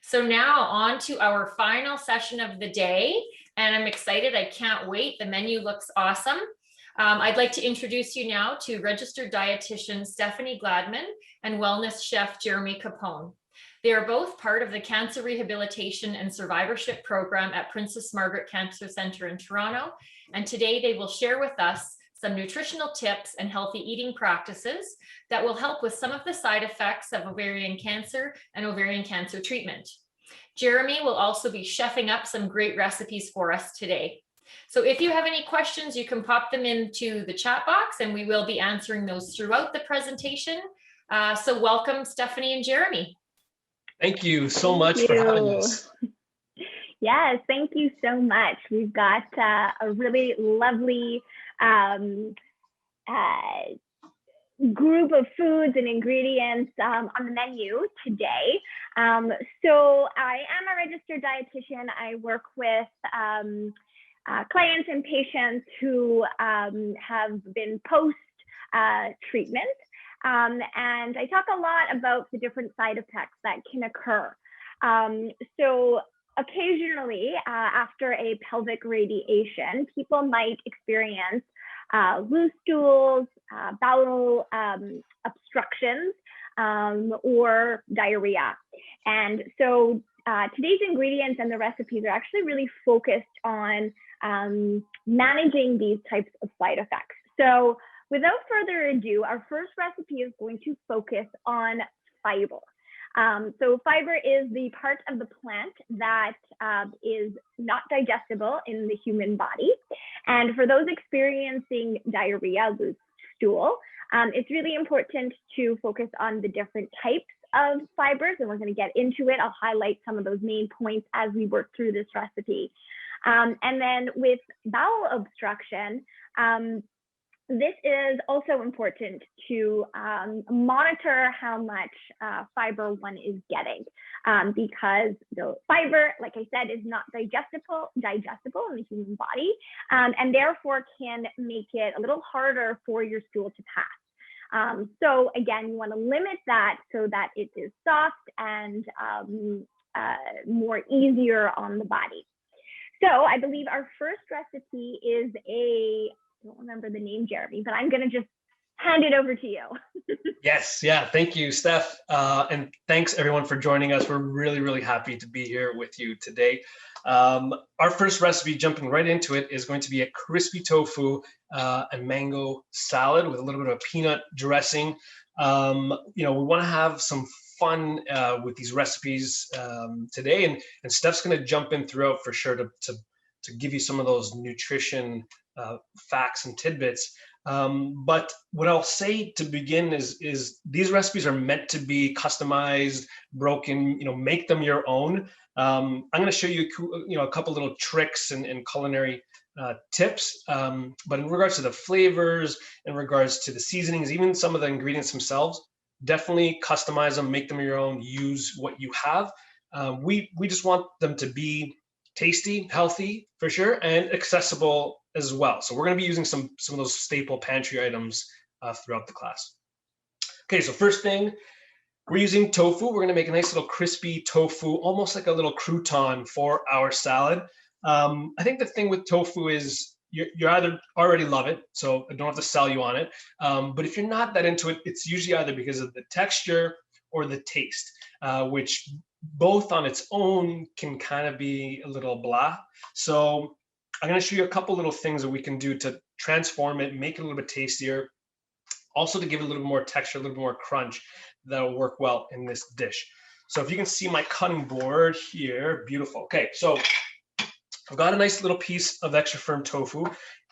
So now on to our final session of the day, and I'm excited. I can't wait. The menu looks awesome. I'd like to introduce you now to registered dietitian Stephanie Gladman and wellness chef Geremy Capone. They are both part of the Cancer Rehabilitation and Survivorship program at Princess Margaret Cancer Centre in Toronto, and today they will share with us some nutritional tips and healthy eating practices that will help with some of the side effects of ovarian cancer and ovarian cancer treatment. Geremy will also be chefing up some great recipes for us today. So if you have any questions, you can pop them into the chat box and we will be answering those throughout the presentation. So welcome, Stephanie and Geremy. Thank you so much for having us. Yes, thank you so much. We've got a really lovely group of foods and ingredients on the menu today. So I am a registered dietitian. I work with clients and patients who have been post-treatment. And I talk a lot about the different side effects that can occur. So occasionally, after a pelvic radiation, people might experience loose stools, bowel obstructions, or diarrhea. And so today's ingredients and the recipes are actually really focused on managing these types of side effects. So without further ado, our first recipe is going to focus on fiber. So fiber is the part of the plant that is not digestible in the human body. And for those experiencing diarrhea, loose stool, it's really important to focus on the different types of fibers, and we're going to get into it. I'll highlight some of those main points as we work through this recipe. And then with bowel obstruction, this is also important to monitor how much fiber one is getting, because the fiber, like I said, is not digestible in the human body, and therefore can make it a little harder for your stool to pass. So again, you want to limit that so that it is soft and more easier on the body. So I believe our first recipe is I don't remember the name, Geremy, but I'm going to just hand it over to you. Yes, yeah, thank you, Steph. And thanks everyone for joining us. We're really, really happy to be here with you today. Our first recipe, jumping right into it, is going to be a crispy tofu and mango salad with a little bit of a peanut dressing. We want to have some fun with these recipes today, and Steph's going to jump in throughout for sure to give you some of those nutrition facts and tidbits. But what I'll say to begin is these recipes are meant to be customized, broken, make them your own. I'm going to show you, a couple little tricks and culinary tips. But in regards to the flavors, in regards to the seasonings, even some of the ingredients themselves, definitely customize them, make them your own, use what you have. We just want them to be tasty, healthy for sure, and accessible as well. So we're going to be using some of those staple pantry items throughout the class. Okay, so first thing, we're using tofu. We're going to make a nice little crispy tofu, almost like a little crouton for our salad. I think the thing with tofu is you either already love it, so I don't have to sell you on it. But if you're not that into it, it's usually either because of the texture or the taste, which both on its own can kind of be a little blah. So I'm going to show you a couple little things that we can do to transform it, make it a little bit tastier, also to give it a little more texture, a little more crunch that'll work well in this dish. So if you can see my cutting board here, beautiful. Okay, so I've got a nice little piece of extra firm tofu,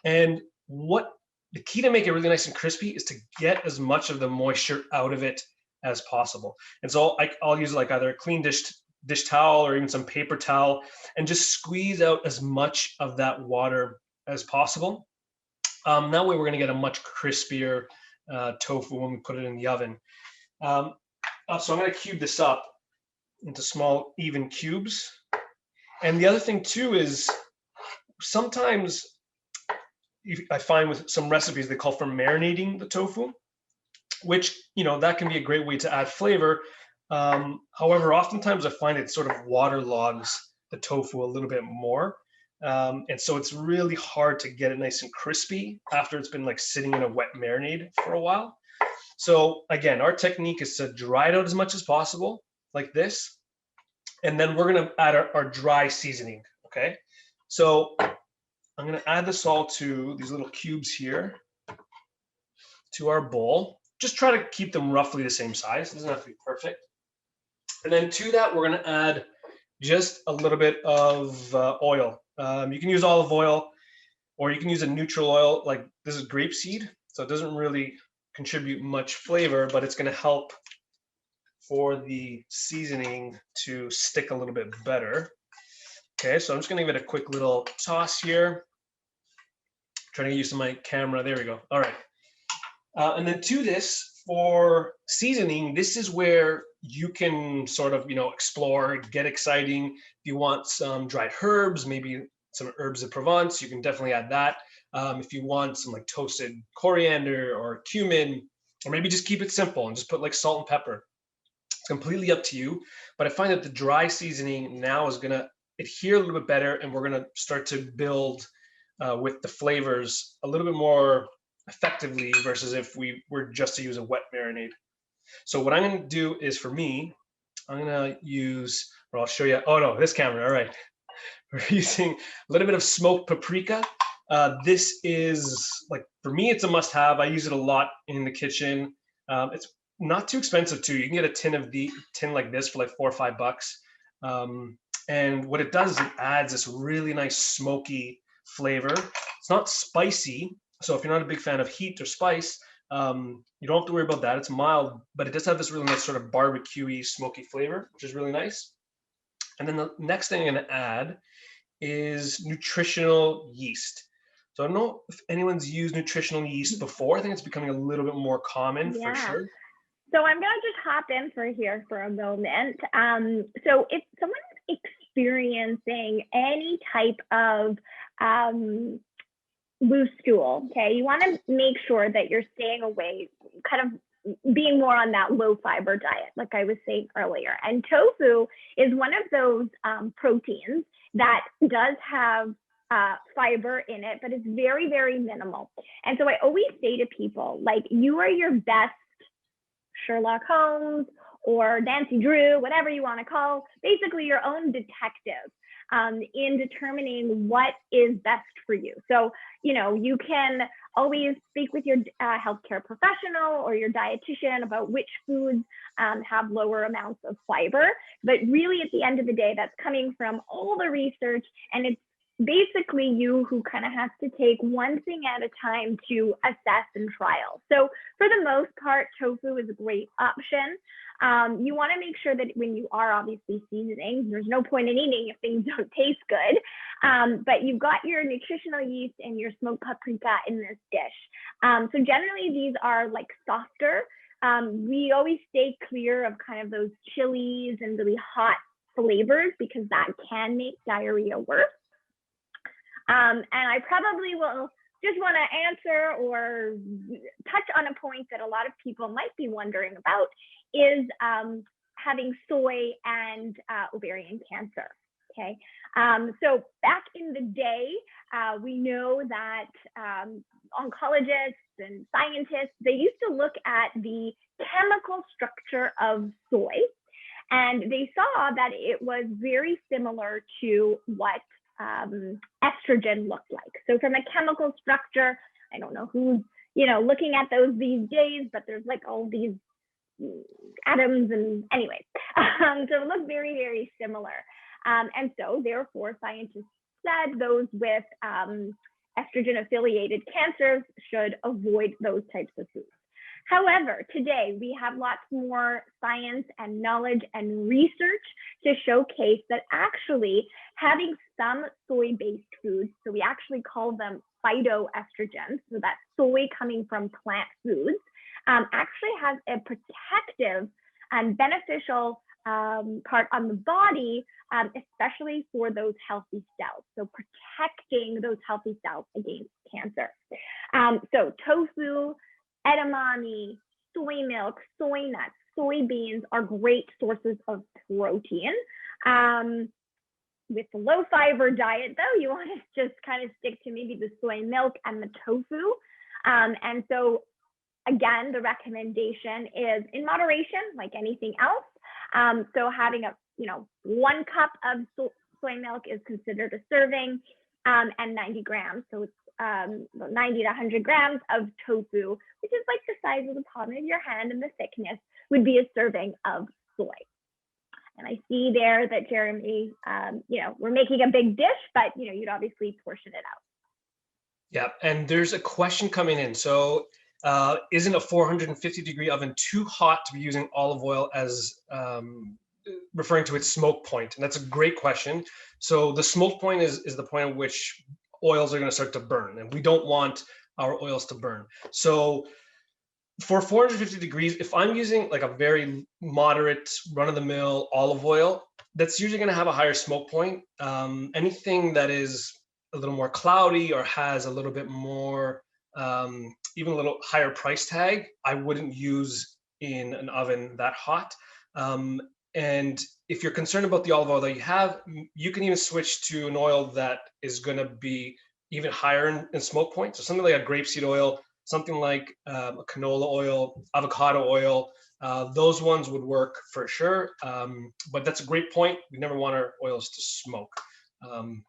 and the key to make it really nice and crispy is to get as much of the moisture out of it as possible. And so I'll use like either a clean dish towel or even some paper towel and just squeeze out as much of that water as possible. That way we're going to get a much crispier tofu when we put it in the oven. So I'm going to cube this up into small even cubes. And the other thing too is sometimes I find with some recipes they call for marinating the tofu, which that can be a great way to add flavor. However, oftentimes I find it sort of waterlogs the tofu a little bit more. And so it's really hard to get it nice and crispy after it's been like sitting in a wet marinade for a while. So again, our technique is to dry it out as much as possible, like this. And then we're gonna add our dry seasoning, okay? So I'm gonna add the salt to these little cubes here to our bowl. Just try to keep them roughly the same size. It doesn't have to be perfect. And then to that, we're gonna add just a little bit of oil. You can use olive oil, or you can use a neutral oil, like this is grapeseed, so it doesn't really contribute much flavor, but it's gonna help for the seasoning to stick a little bit better. Okay, so I'm just gonna give it a quick little toss here. Trying to get used to my camera, there we go. All right, and then to this, for seasoning, this is where you can sort of, explore, get exciting. If you want some dried herbs, maybe some herbs de Provence, you can definitely add that. If you want some like toasted coriander or cumin, or maybe just keep it simple and just put like salt and pepper. It's completely up to you. But I find that the dry seasoning now is gonna adhere a little bit better, and we're gonna start to build with the flavors a little bit more effectively versus if we were just to use a wet marinade. So what I'm going to do is, for me, I'm going to use, or I'll show you, oh no, this camera, all right. We're using a little bit of smoked paprika. This is, like, for me, it's a must have. I use it a lot in the kitchen. It's not too expensive too. You can get a tin like this for like $4 or $5. And what it does is it adds this really nice smoky flavor. It's not spicy. So if you're not a big fan of heat or spice, you don't have to worry about that. It's mild, but it does have this really nice sort of barbecue-y, smoky flavor, which is really nice. And then the next thing I'm going to add is nutritional yeast. So I don't know if anyone's used nutritional yeast before. I think it's becoming a little bit more common for sure. So I'm going to just hop in here for a moment. So if someone's experiencing any type of loose stool, okay, you want to make sure that you're staying away, kind of being more on that low fiber diet, like I was saying earlier. And tofu is one of those proteins that does have fiber in it, but it's very, very minimal. And so I always say to people, like, you are your best Sherlock Holmes or Nancy Drew, whatever you want to call, basically your own detective in determining what is best for you. So, you can always speak with your healthcare professional or your dietitian about which foods have lower amounts of fiber. But really, at the end of the day, that's coming from all the research, and it's basically you who kind of has to take one thing at a time to assess and trial. So for the most part, tofu is a great option. You want to make sure that when you are obviously seasoning, there's no point in eating if things don't taste good. But you've got your nutritional yeast and your smoked paprika in this dish. So generally these are like softer. We always stay clear of kind of those chilies and really hot flavors because that can make diarrhea worse. And I probably will just want to answer or touch on a point that a lot of people might be wondering about is having soy and ovarian cancer. Okay, so back in the day, we know that oncologists and scientists, they used to look at the chemical structure of soy, and they saw that it was very similar to what estrogen looked like. So from a chemical structure, I don't know who's looking at those these days, but there's like all these atoms and anyways, so it looked very, very similar. And so therefore scientists said those with estrogen affiliated cancers should avoid those types of foods. However, today we have lots more science and knowledge and research to showcase that actually having some soy-based foods, so we actually call them phytoestrogens, so that's soy coming from plant foods, actually has a protective and beneficial part on the body, especially for those healthy cells. So protecting those healthy cells against cancer. So tofu, edamame, soy milk, soy nuts, soybeans are great sources of protein. With the low fiber diet, though, you want to just kind of stick to maybe the soy milk and the tofu. And so, again, the recommendation is in moderation, like anything else. So having 1 cup of soy milk is considered a serving, and 90 grams. So it's 90 to 100 grams of tofu, which is like the size of the palm of your hand, and the thickness would be a serving of soy. And I see there that Geremy, we're making a big dish, but you'd obviously portion it out. Yeah, and there's a question coming in. So isn't a 450-degree oven too hot to be using olive oil as referring to its smoke point? And that's a great question. So the smoke point is the point at which oils are going to start to burn, and we don't want our oils to burn. So for 450 degrees, if I'm using like a very moderate run-of-the-mill olive oil, that's usually going to have a higher smoke point. Anything that is a little more cloudy or has a little bit more, even a little higher price tag, I wouldn't use in an oven that hot. And if you're concerned about the olive oil that you have, you can even switch to an oil that is going to be even higher in smoke point. So something like a grapeseed oil, something like a canola oil, avocado oil, those ones would work for sure. But that's a great point. We never want our oils to smoke. And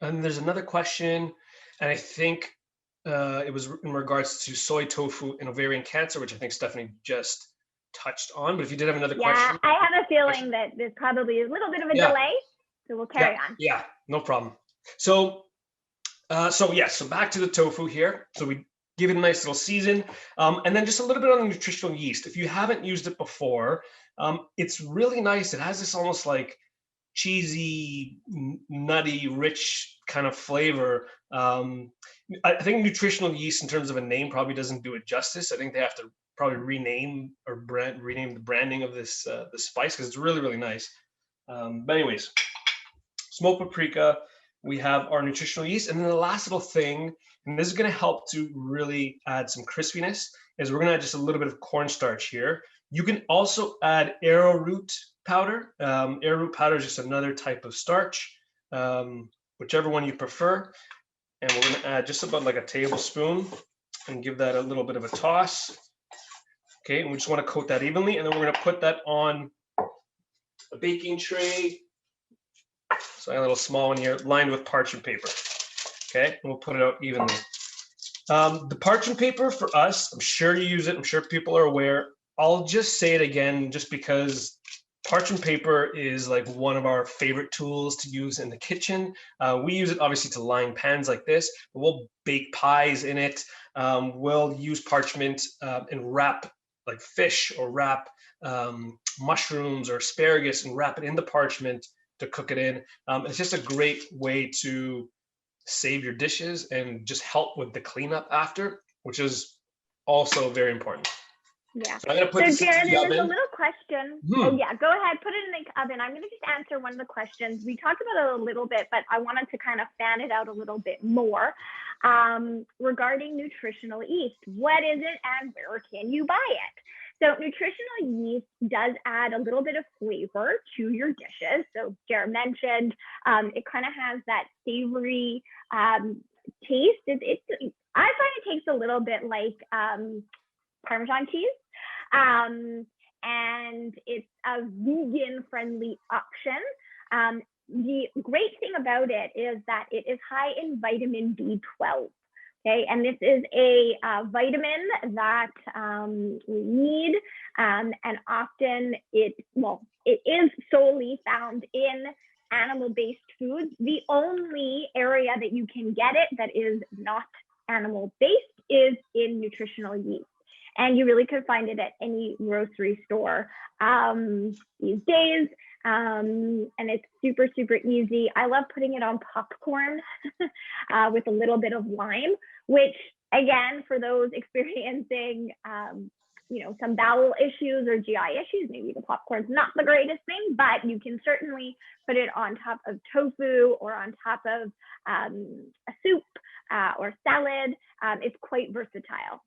there's another question, and I think it was in regards to soy tofu and ovarian cancer, which I think Stephanie just touched on. But if you did have another question. I have a feeling that there's probably a little bit of a delay, so we'll carry on. Yeah, no problem. So back to the tofu here. So we give it a nice little season, and then just a little bit on the nutritional yeast. If you haven't used it before, it's really nice. It has this almost like cheesy, nutty, rich kind of flavor. I think nutritional yeast in terms of a name probably doesn't do it justice. I think they have to probably rename the branding of this spice, because it's really, really nice. But anyways, smoked paprika, we have our nutritional yeast, and then the last little thing, and this is going to help to really add some crispiness, is we're going to add just a little bit of cornstarch here. You can also add arrowroot powder. Arrowroot powder is just another type of starch, whichever one you prefer. And we're going to add just about like a tablespoon and give that a little bit of a toss. Okay, and we just want to coat that evenly, and then we're going to put that on a baking tray. So I have a little small one here, lined with parchment paper. Okay, and we'll put it out evenly. The parchment paper for us, I'm sure you use it. I'm sure people are aware. I'll just say it again, just because parchment paper is like one of our favorite tools to use in the kitchen. We use it obviously to line pans like this, but we'll bake pies in it. We'll use parchment and wrap like fish, or wrap mushrooms or asparagus and wrap it in the parchment to cook it in. It's just a great way to save your dishes and just help with the cleanup after, which is also very important. Yeah. So I'm gonna put this into the oven. There's a little question. Oh yeah, go ahead, put it in the oven. I'm gonna just answer one of the questions. We talked about it a little bit, but I wanted to kind of fan it out a little bit more regarding nutritional yeast. What is it and where can you buy it? So nutritional yeast does add a little bit of flavor to your dishes. So Jared mentioned it kind of has that savory taste. I find it tastes a little bit like Parmesan cheese. And it's a vegan-friendly option. The great thing about it is that it is high in vitamin B12. Okay, and this is a vitamin that we need, and often it is solely found in animal-based foods. The only area that you can get it that is not animal-based is in nutritional yeast. And you really could find it at any grocery store these days. And it's super, super easy. I love putting it on popcorn with a little bit of lime, which again, for those experiencing, some bowel issues or GI issues, maybe the popcorn's not the greatest thing, but you can certainly put it on top of tofu or on top of a soup or salad. It's quite versatile.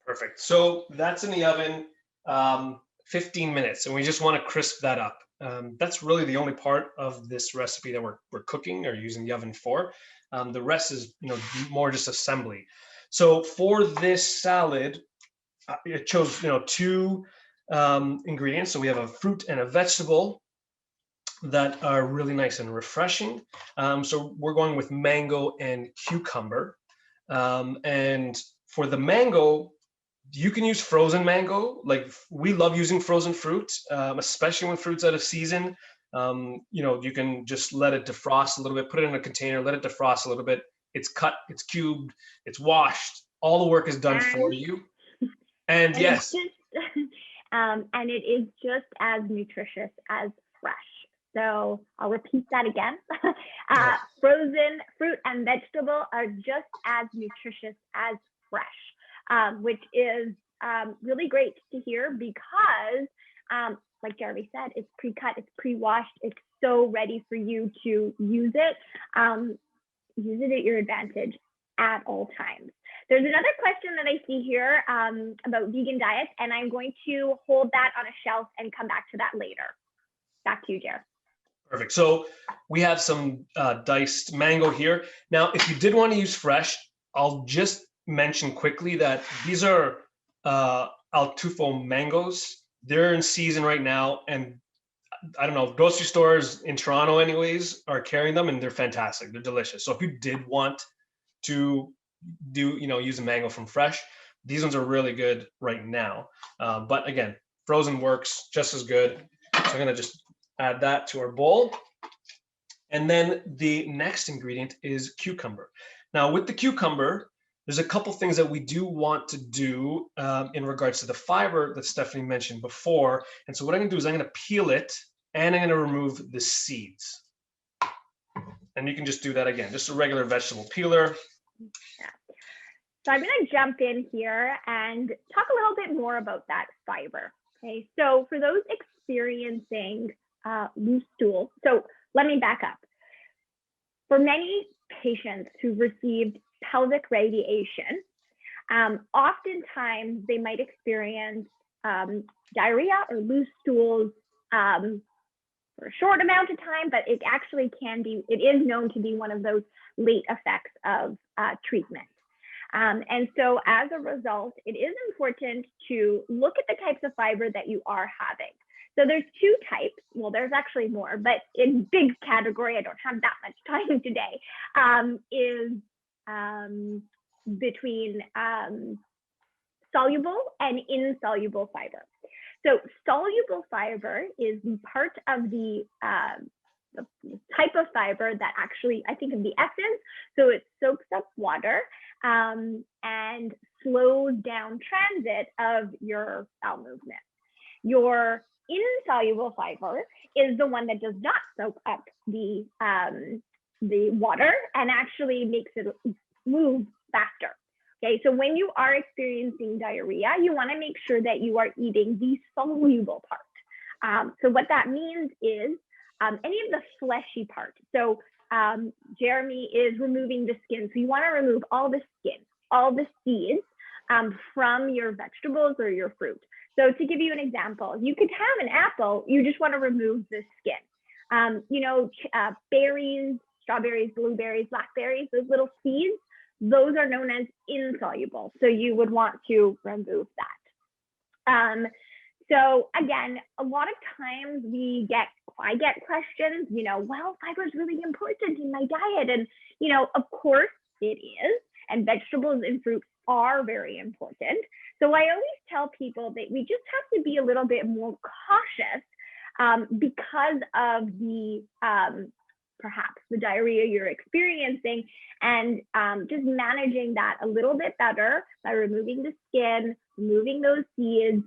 Perfect. So that's in the oven 15 minutes, and we just want to crisp that up. That's really the only part of this recipe that we're cooking or using the oven for. The rest is, more just assembly. So for this salad, I chose, two ingredients. So we have a fruit and a vegetable that are really nice and refreshing. So we're going with mango and cucumber. And for the mango, you can use frozen mango. Like, we love using frozen fruit, especially when fruit's out of season. You can just let it defrost a little bit, put it in a container, let it defrost a little bit. It's cut, it's cubed, it's washed. All the work is done for you. And yes. And it is just as nutritious as fresh. So I'll repeat that again. Frozen fruit and vegetable are just as nutritious as fresh, which is really great to hear because, like Geremy said, it's pre-cut, it's pre-washed, it's so ready for you to use it. Use it at your advantage at all times. There's another question that I see here about vegan diets, and I'm going to hold that on a shelf and come back to that later. Back to you, Jer. Perfect. So we have some diced mango here. Now, if you did want to use fresh, I'll just mention quickly that these are al tufo mangoes. They're in season right now, and I don't know, grocery stores in Toronto anyways are carrying them, and they're fantastic. They're delicious. So if you did want to use a mango from fresh, these ones are really good right now. But again, frozen works just as good. So I'm gonna just add that to our bowl. And then the next ingredient is cucumber. Now with the cucumber, there's a couple things that we do want to do in regards to the fiber that Stephanie mentioned before. And so what I'm gonna do is I'm gonna peel it and I'm gonna remove the seeds. And you can just do that again, just a regular vegetable peeler. Yeah. So I'm going to jump in here and talk a little bit more about that fiber. Okay, so for those experiencing loose stool, so let me back up. For many patients who received pelvic radiation, oftentimes they might experience diarrhea or loose stools for a short amount of time, but it actually it is known to be one of those late effects of treatment. And so as a result, it is important to look at the types of fiber that you are having. So there's two types. Well, there's actually more, but in big category, I don't have that much time today, is between soluble and insoluble fiber. So soluble fiber is the part of the type of fiber that actually, I think of the essence, so it soaks up water and slows down transit of your bowel movement. Your insoluble fiber is the one that does not soak up the water and actually makes it move faster. Okay, so when you are experiencing diarrhea, you want to make sure that you are eating the soluble part. So what that means is any of the fleshy part. So Geremy is removing the skin. So you want to remove all the skin, all the seeds from your vegetables or your fruit. So to give you an example, you could have an apple, you just want to remove the skin. Berries, strawberries, blueberries, blackberries, those little seeds, those are known as insoluble. So you would want to remove that. So again, a lot of times I get questions, well, fiber is really important in my diet. And, of course it is, and vegetables and fruits are very important. So I always tell people that we just have to be a little bit more cautious because of the perhaps the diarrhea you're experiencing, and just managing that a little bit better by removing the skin, removing those seeds.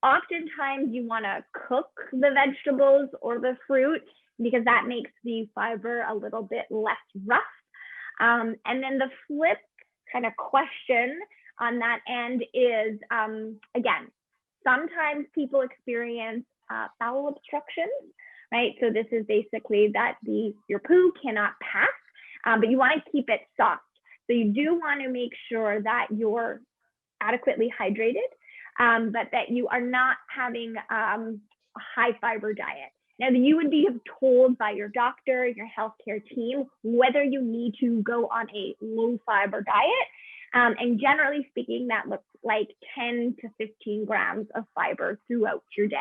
Oftentimes you want to cook the vegetables or the fruit because that makes the fiber a little bit less rough. And then the flip kind of question on that end is, again, sometimes people experience bowel obstructions, right? So this is basically that your poo cannot pass, but you want to keep it soft. So you do want to make sure that your adequately hydrated, but that you are not having a high fiber diet. Now, you would be told by your doctor, your healthcare team, whether you need to go on a low fiber diet. And generally speaking, that looks like 10 to 15 grams of fiber throughout your day.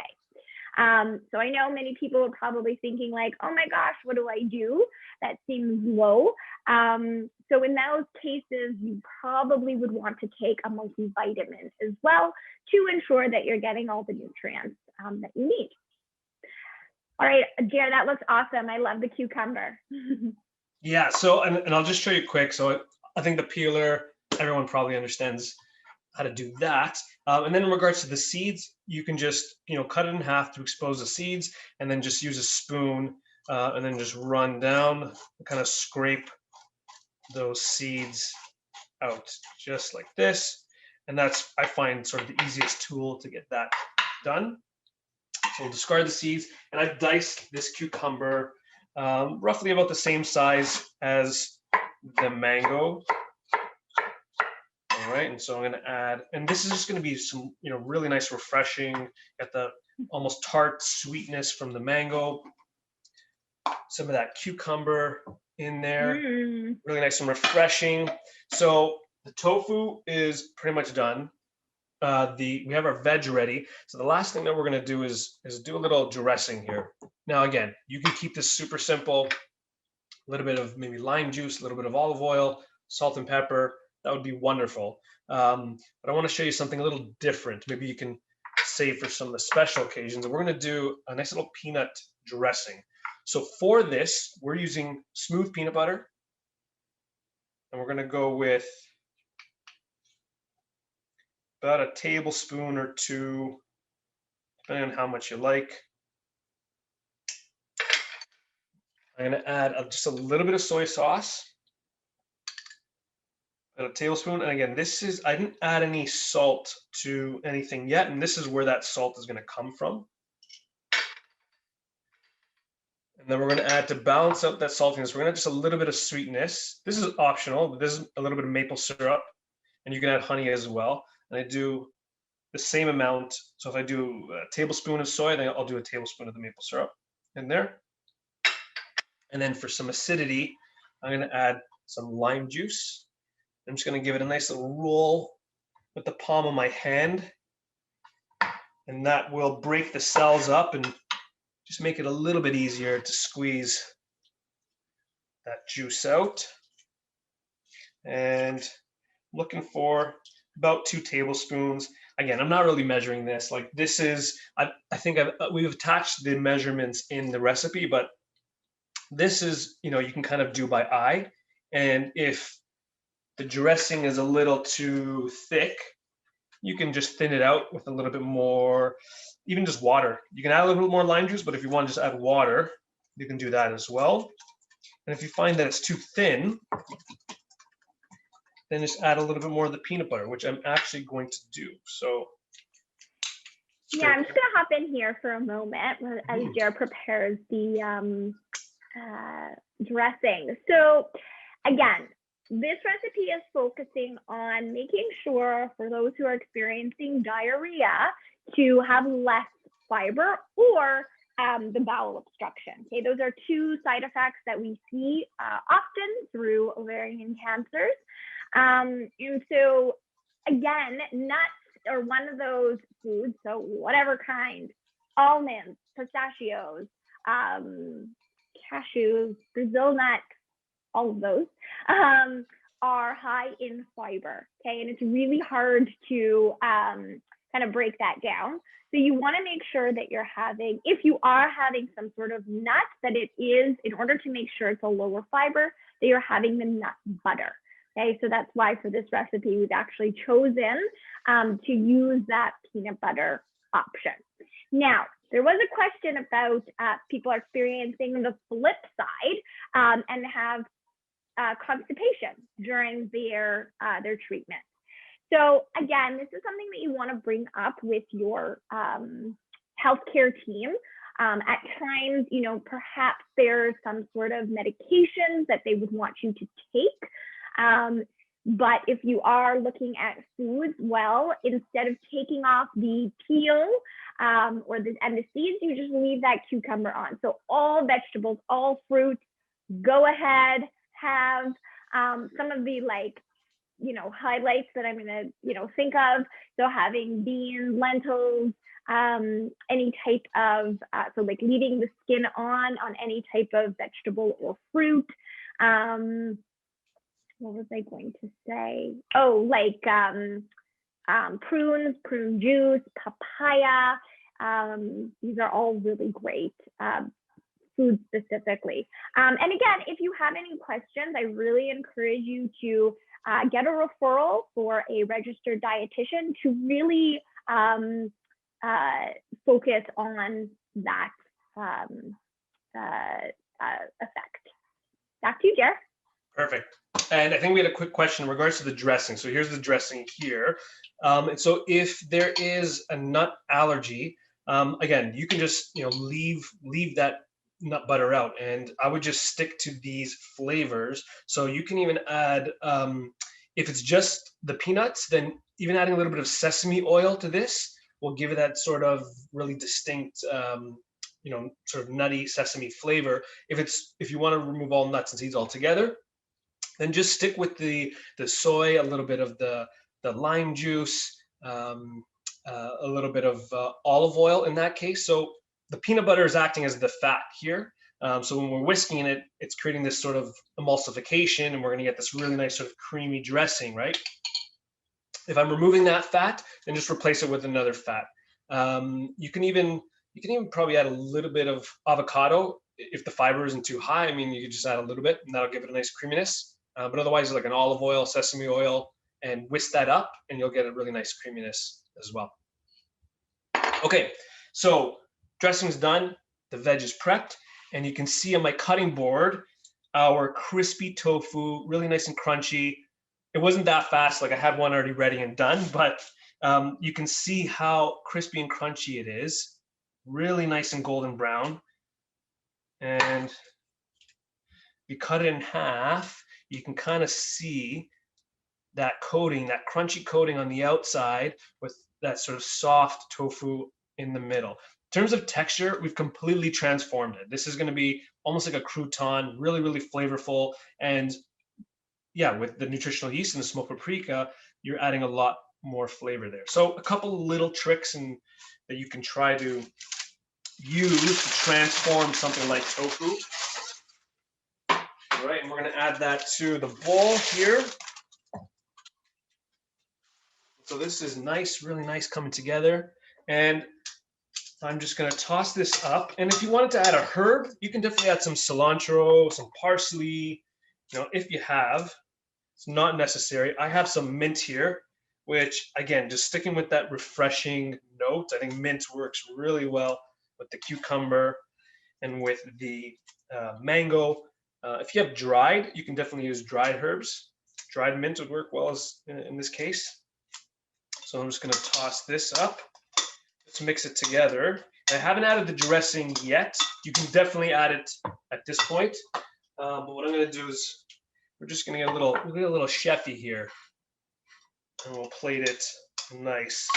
So I know many people are probably thinking like, oh my gosh, what do I do? That seems low. So in those cases, you probably would want to take a multivitamin as well to ensure that you're getting all the nutrients that you need. All right, Jared, that looks awesome. I love the cucumber. Yeah, so, and I'll just show you quick. So I think the peeler, everyone probably understands how to do that. And then in regards to the seeds, you can just, cut it in half to expose the seeds, and then just use a spoon and then just run down and kind of scrape those seeds out just like this. And that's, I find, sort of the easiest tool to get that done. So we'll discard the seeds, and I've diced this cucumber roughly about the same size as the mango. All right, and so I'm going to add, and this is just going to be some, really nice, refreshing, got the almost tart sweetness from the mango, some of that cucumber in there, really nice and refreshing. So the tofu is pretty much done. We have our veg ready. So the last thing that we're going to do is do a little dressing here. Now, again, you can keep this super simple, a little bit of maybe lime juice, a little bit of olive oil, salt and pepper. That would be wonderful. But I want to show you something a little different. Maybe you can save for some of the special occasions. And we're going to do a nice little peanut dressing. So for this, we're using smooth peanut butter. And we're going to go with about a tablespoon or two, depending on how much you like. I'm going to add just a little bit of soy sauce, about a tablespoon. And again, I didn't add any salt to anything yet, and this is where that salt is going to come from. And then we're going to add, to balance out that saltiness, we're going to add just a little bit of sweetness. This is optional, but this is a little bit of maple syrup, and you can add honey as well. And I do the same amount. So if I do a tablespoon of soy, then I'll do a tablespoon of the maple syrup in there. And then for some acidity, I'm going to add some lime juice. I'm just going to give it a nice little roll with the palm of my hand. And that will break the cells up and just make it a little bit easier to squeeze that juice out. And looking for about 2 tablespoons. Again, I'm not really measuring this. Like, this is, I think we've attached the measurements in the recipe, but this is, you can kind of do by eye. And if the dressing is a little too thick, you can just thin it out with a little bit more, even just water. You can add a little bit more lime juice, but if you want to just add water, you can do that as well. And if you find that it's too thin, then just add a little bit more of the peanut butter, which I'm actually going to do. So yeah, I'm just going to hop in here for a moment as Jared prepares the dressing. So again, this recipe is focusing on making sure for those who are experiencing diarrhea to have less fiber or the bowel obstruction. Okay, those are 2 side effects that we see often through ovarian cancers. And so again, nuts are one of those foods, so whatever kind, almonds, pistachios, cashews, Brazil nuts, all of those are high in fiber, okay? And it's really hard to kind of break that down. So you want to make sure that you're having, if you are having some sort of nut, that it is, in order to make sure it's a lower fiber, that you're having the nut butter. Okay, so that's why for this recipe, we've actually chosen to use that peanut butter option. Now, there was a question about people are experiencing the flip side and have constipation during their treatment. So again, this is something that you want to bring up with your healthcare team. At times, perhaps there's some sort of medications that they would want you to take. But if you are looking at foods, well, instead of taking off the peel and the seeds, you just leave that cucumber on. So all vegetables, all fruits, go ahead, have some of the highlights that I'm gonna, think of. So having beans, lentils, any type of, so like leaving the skin on any type of vegetable or fruit. What was I going to say? Oh, like prunes, prune juice, papaya. These are all really great foods specifically. And again, if you have any questions, I really encourage you to get a referral for a registered dietitian to really focus on that effect. Back to you, Jer. Perfect. And I think we had a quick question in regards to the dressing. So here's the dressing here. And so if there is a nut allergy, again, you can just leave that nut butter out, and I would just stick to these flavors. So you can even add, if it's just the peanuts, then even adding a little bit of sesame oil to this will give it that sort of really distinct, sort of nutty sesame flavor. If you want to remove all nuts and seeds altogether, then just stick with the soy, a little bit of the lime juice, a little bit of olive oil in that case. So the peanut butter is acting as the fat here. So when we're whisking it, it's creating this sort of emulsification, and we're going to get this really nice sort of creamy dressing, right? If I'm removing that fat, then just replace it with another fat. You can even probably add a little bit of avocado if the fiber isn't too high. I mean, you could just add a little bit, and that'll give it a nice creaminess. But otherwise, like an olive oil, sesame oil, and whisk that up, and you'll get a really nice creaminess as well. Okay, so dressing's done, the veg is prepped, and you can see on my cutting board our crispy tofu, really nice and crunchy. It wasn't that fast, like I had one already ready and done, but you can see how crispy and crunchy it is, really nice and golden brown. And you cut it in half, you can kind of see that coating, that crunchy coating on the outside with that sort of soft tofu in the middle. In terms of texture, we've completely transformed it. This is going to be almost like a crouton, really, really flavorful. And yeah, with the nutritional yeast and the smoked paprika, you're adding a lot more flavor there. So a couple little tricks that you can try to use to transform something like tofu. All right, and we're going to add that to the bowl here. So this is nice, really nice coming together. And I'm just going to toss this up. And if you wanted to add a herb, you can definitely add some cilantro, some parsley, if you have. It's not necessary. I have some mint here, which again, just sticking with that refreshing note. I think mint works really well with the cucumber and with the mango. If you have dried, you can definitely use dried herbs. Dried mint would work well in this case. So I'm just going to toss this up. Let's mix it together. I haven't added the dressing yet. You can definitely add it at this point. But what I'm going to do is we're just going to get a little chefy here, and we'll plate it nice.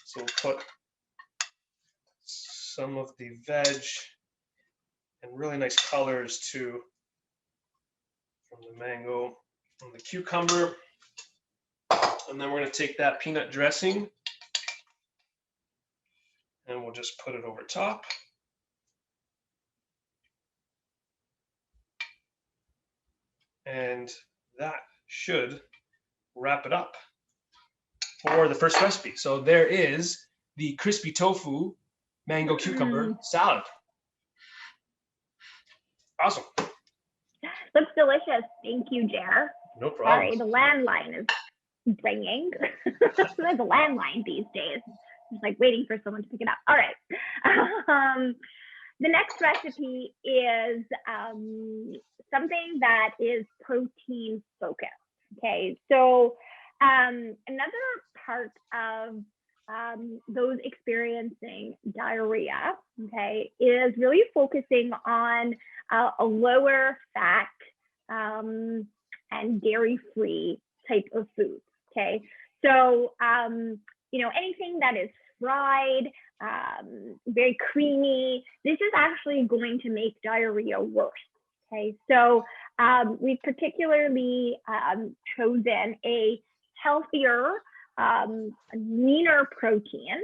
So we'll put some of the veg and really nice colors too, from the mango and the cucumber. And then we're going to take that peanut dressing and we'll just put it over top. And that should wrap it up for the first recipe. So there is the crispy tofu mango cucumber salad. Awesome. Looks delicious. Thank you, Jer. No problem. Sorry, the landline is ringing. There's a landline these days. Just like waiting for someone to pick it up. All right. The next recipe is something that is protein focused. Okay, so another part of those experiencing diarrhea, okay, is really focusing on a lower fat and dairy-free type of foods. Okay, so anything that is fried, very creamy, this is actually going to make diarrhea worse. Okay, so we've particularly chosen a healthier, leaner protein,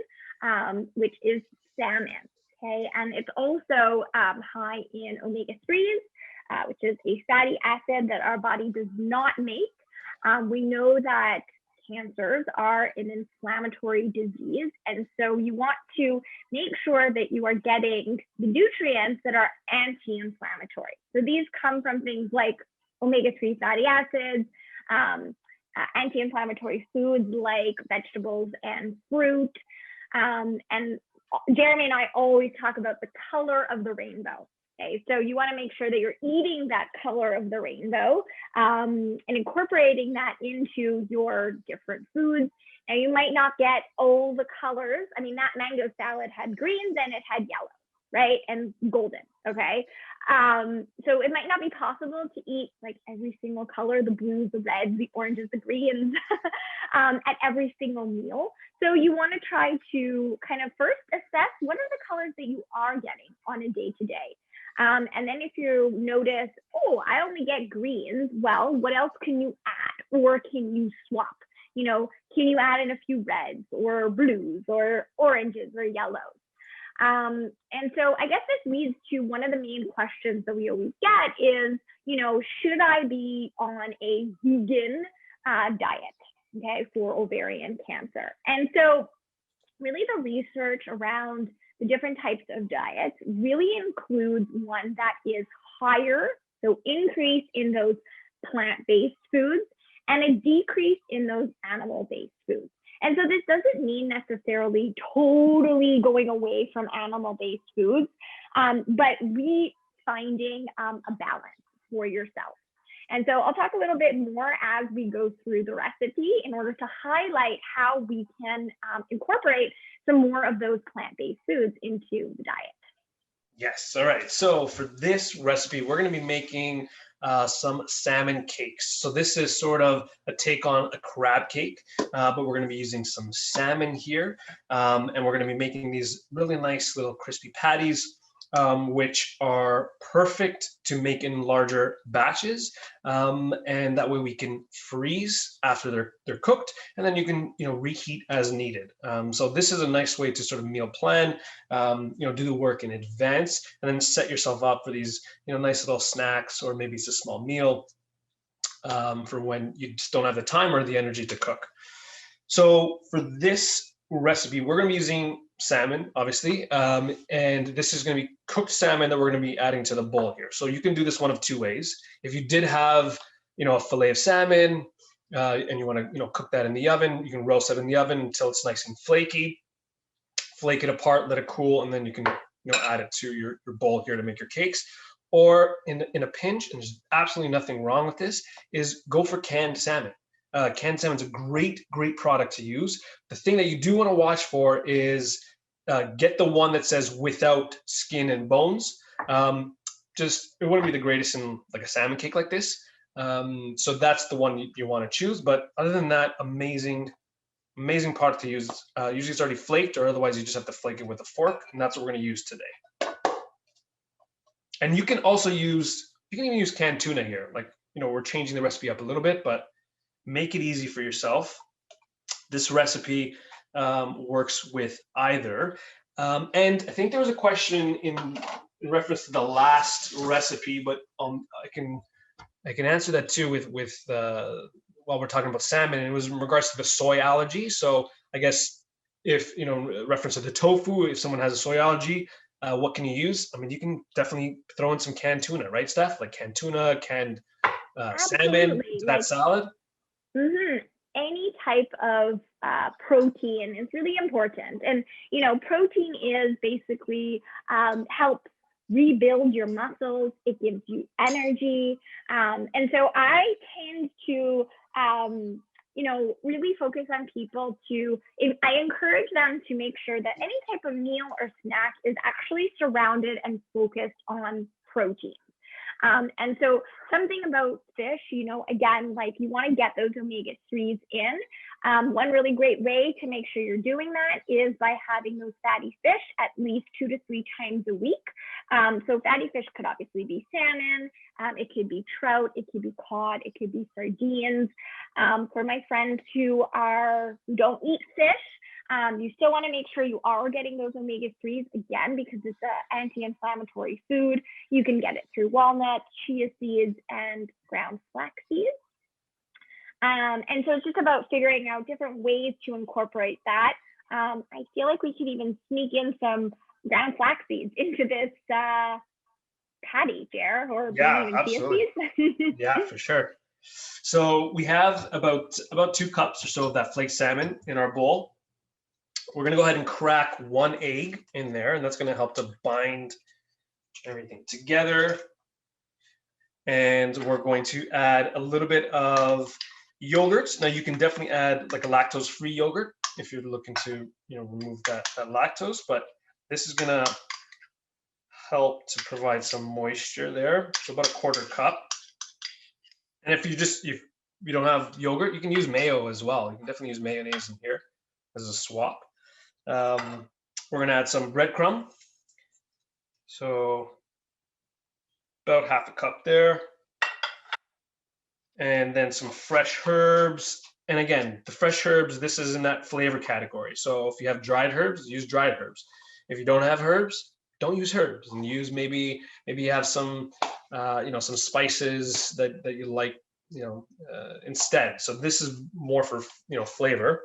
which is salmon. Okay, and it's also high in omega-3s, which is a fatty acid that our body does not make. We know that cancers are an inflammatory disease, and so you want to make sure that you are getting the nutrients that are anti-inflammatory. So these come from things like omega-3 fatty acids, anti-inflammatory foods like vegetables and fruit, and Geremy and I always talk about the color of the rainbow. Okay, so you want to make sure that you're eating that color of the rainbow and incorporating that into your different foods. Now, you might not get all the colors. I mean, that mango salad had greens and it had yellow, right? And golden, okay? So it might not be possible to eat like every single color, the blues, the reds, the oranges, the greens at every single meal. So you want to try to kind of first assess what are the colors that you are getting on a day-to-day. And then if you notice, oh, I only get greens, well, what else can you add? Or can you swap? Can you add in a few reds or blues or oranges or yellows? And so I guess this leads to one of the main questions that we always get is, should I be on a vegan diet, okay, for ovarian cancer? And so really the research around the different types of diets really includes one that is higher, so increase in those plant-based foods and a decrease in those animal-based foods. And so this doesn't mean necessarily totally going away from animal-based foods, but finding a balance for yourself. And so I'll talk a little bit more as we go through the recipe in order to highlight how we can incorporate some more of those plant-based foods into the diet. Yes, all right. So for this recipe, we're going to be making some salmon cakes. So this is sort of a take on a crab cake, but we're going to be using some salmon here. And we're going to be making these really nice little crispy patties, which are perfect to make in larger batches. And that way we can freeze after they're cooked, and then you can reheat as needed. So this is a nice way to sort of meal plan, do the work in advance, and then set yourself up for these nice little snacks, or maybe it's a small meal for when you just don't have the time or the energy to cook. So for this recipe, we're going to be using salmon, obviously, and this is going to be cooked salmon that we're going to be adding to the bowl here. So you can do this one of two ways. If you did have a fillet of salmon and you want to cook that in the oven, you can roast it in the oven until it's nice and flaky. Flake it apart, let it cool, and then you can add it to your bowl here to make your cakes. Or in a pinch, and there's absolutely nothing wrong with this, is go for canned salmon. Canned salmon is a great product to use. The thing that you do want to watch for is get the one that says without skin and bones. It wouldn't be the greatest in like a salmon cake like this. So that's the one you want to choose. But other than that, amazing product to use. Usually it's already flaked, or otherwise you just have to flake it with a fork, and that's what we're going to use today. And you can even use canned tuna here. Like, we're changing the recipe up a little bit, but make it easy for yourself. This recipe works with either. And I think there was a question in reference to the last recipe, but I can answer that too with while we're talking about salmon, and it was in regards to the soy allergy. So I guess if reference to the tofu, if someone has a soy allergy, what can you use? I mean, you can definitely throw in some canned tuna, right, Steph? Like canned tuna, canned salmon to that salad. Mm-hmm. Any type of protein is really important. And, protein is basically helps rebuild your muscles. It gives you energy. And so I tend to, really focus on people I encourage them to make sure that any type of meal or snack is actually surrounded and focused on protein. And so something about fish, again, like you want to get those omega-3s in. One really great way to make sure you're doing that is by having those fatty fish at least 2 to 3 times a week. So fatty fish could obviously be salmon, it could be trout, it could be cod, it could be sardines. For my friends who don't eat fish, you still want to make sure you are getting those omega-3s, again, because it's an anti-inflammatory food. You can get it through walnuts, chia seeds, and ground flax seeds. And so it's just about figuring out different ways to incorporate that. I feel like we could even sneak in some ground flax seeds into this patty, Jer, or Yeah, even chia absolutely. seeds. Yeah, for sure. So we have about 2 cups or so of that flaked salmon in our bowl. We're going to go ahead and crack 1 egg in there, and that's going to help to bind everything together. And we're going to add a little bit of yogurt. Now you can definitely add like a lactose-free yogurt if you're looking to, remove that lactose, but this is going to help to provide some moisture there. So about a 1/4 cup. And if you don't have yogurt, you can use mayo as well. You can definitely use mayonnaise in here as a swap. We're going to add some breadcrumb. So about 1/2 cup there. And then some fresh herbs. And again, the fresh herbs, this is in that flavor category. So if you have dried herbs, use dried herbs. If you don't have herbs, don't use herbs, and use maybe you have some some spices that you like instead. So this is more for flavor.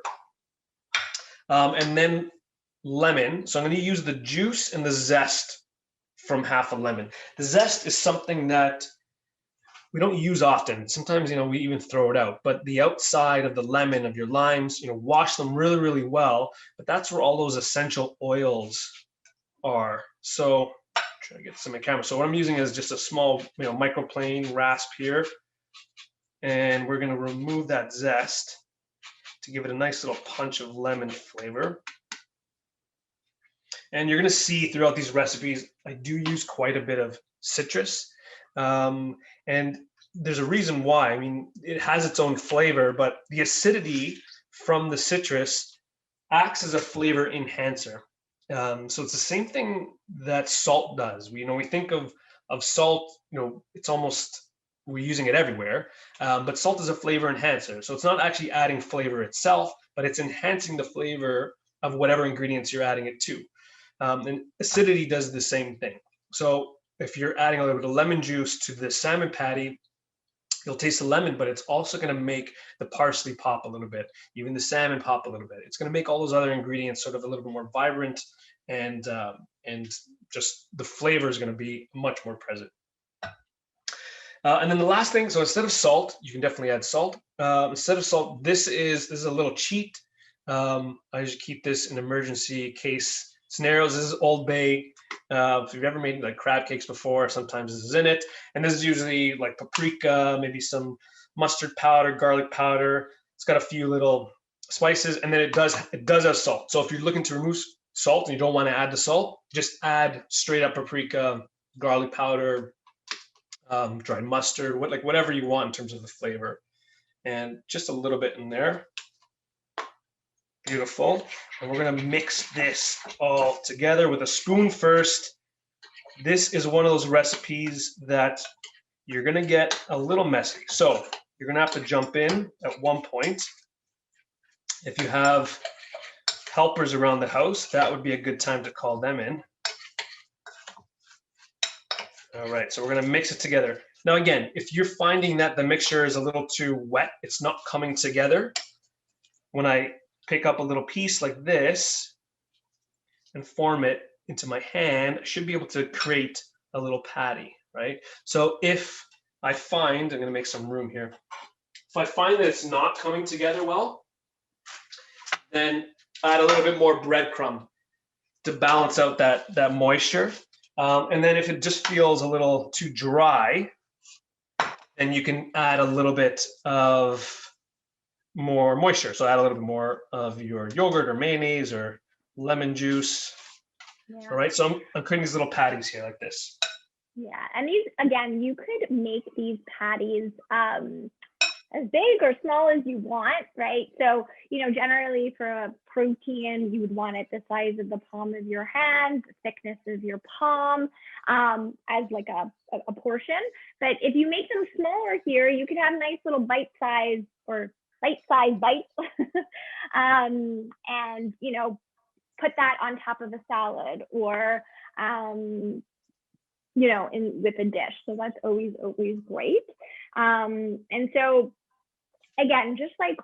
And then lemon. So I'm going to use the juice and the zest from half a lemon. The zest is something that we don't use often. Sometimes, we even throw it out, but the outside of the lemon, of your limes, wash them really, really well. But that's where all those essential oils are. So try to get some in camera. So what I'm using is just a small, microplane rasp here. And we're going to remove that zest to give it a nice little punch of lemon flavor. And you're going to see throughout these recipes, I do use quite a bit of citrus. And there's a reason why. I mean, it has its own flavor, but the acidity from the citrus acts as a flavor enhancer. So it's the same thing that salt does. We think of salt, it's almost, we're using it everywhere, but salt is a flavor enhancer. So it's not actually adding flavor itself, but it's enhancing the flavor of whatever ingredients you're adding it to. And acidity does the same thing. So if you're adding a little bit of lemon juice to the salmon patty, you'll taste the lemon, but it's also going to make the parsley pop a little bit, even the salmon pop a little bit. It's going to make all those other ingredients sort of a little bit more vibrant, and just the flavor is going to be much more present. And then the last thing, so instead of salt, you can definitely add salt. Instead of salt, this is a little cheat. I usually keep this in emergency case scenarios. This is Old Bay. If you've ever made like crab cakes before, sometimes this is in it. And this is usually like paprika, maybe some mustard powder, garlic powder. It's got a few little spices, and then it does have salt. So if you're looking to remove salt and you don't want to add the salt, just add straight up paprika, garlic powder, dried mustard, whatever you want in terms of the flavor, and just a little bit in there. Beautiful. And we're going to mix this all together with a spoon first. This is one of those recipes that you're going to get a little messy. So you're going to have to jump in at one point. If you have helpers around the house, that would be a good time to call them in. All right, so we're going to mix it together. Now, again, if you're finding that the mixture is a little too wet, it's not coming together, when I pick up a little piece like this and form it into my hand, I should be able to create a little patty, right? So if I find, I'm going to make some room here. If I find that it's not coming together well, then add a little bit more breadcrumb to balance out that moisture. And then if it just feels a little too dry, then you can add a little bit of more moisture. So add a little bit more of your yogurt or mayonnaise or lemon juice. Yeah. All right, so I'm creating these little patties here like this. Yeah, and these, again, you could make these patties as big or small as you want, right? So, generally for a protein, you would want it the size of the palm of your hand, the thickness of your palm, as like a portion. But if you make them smaller here, you could have nice little bite-sized or bite-sized bites, and, put that on top of a salad or, with a dish. So that's always great. And so, again, just like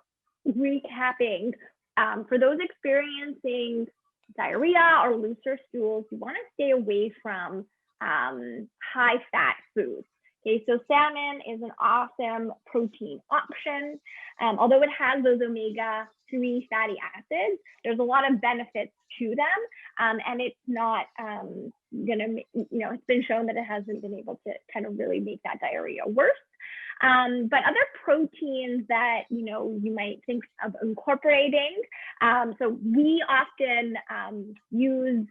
recapping, for those experiencing diarrhea or looser stools, you want to stay away from high fat foods. Okay, so salmon is an awesome protein option. Although it has those omega-3 fatty acids, there's a lot of benefits to them. And it's not it's been shown that it hasn't been able to kind of really make that diarrhea worse. But other proteins that, you might think of incorporating. So we often use,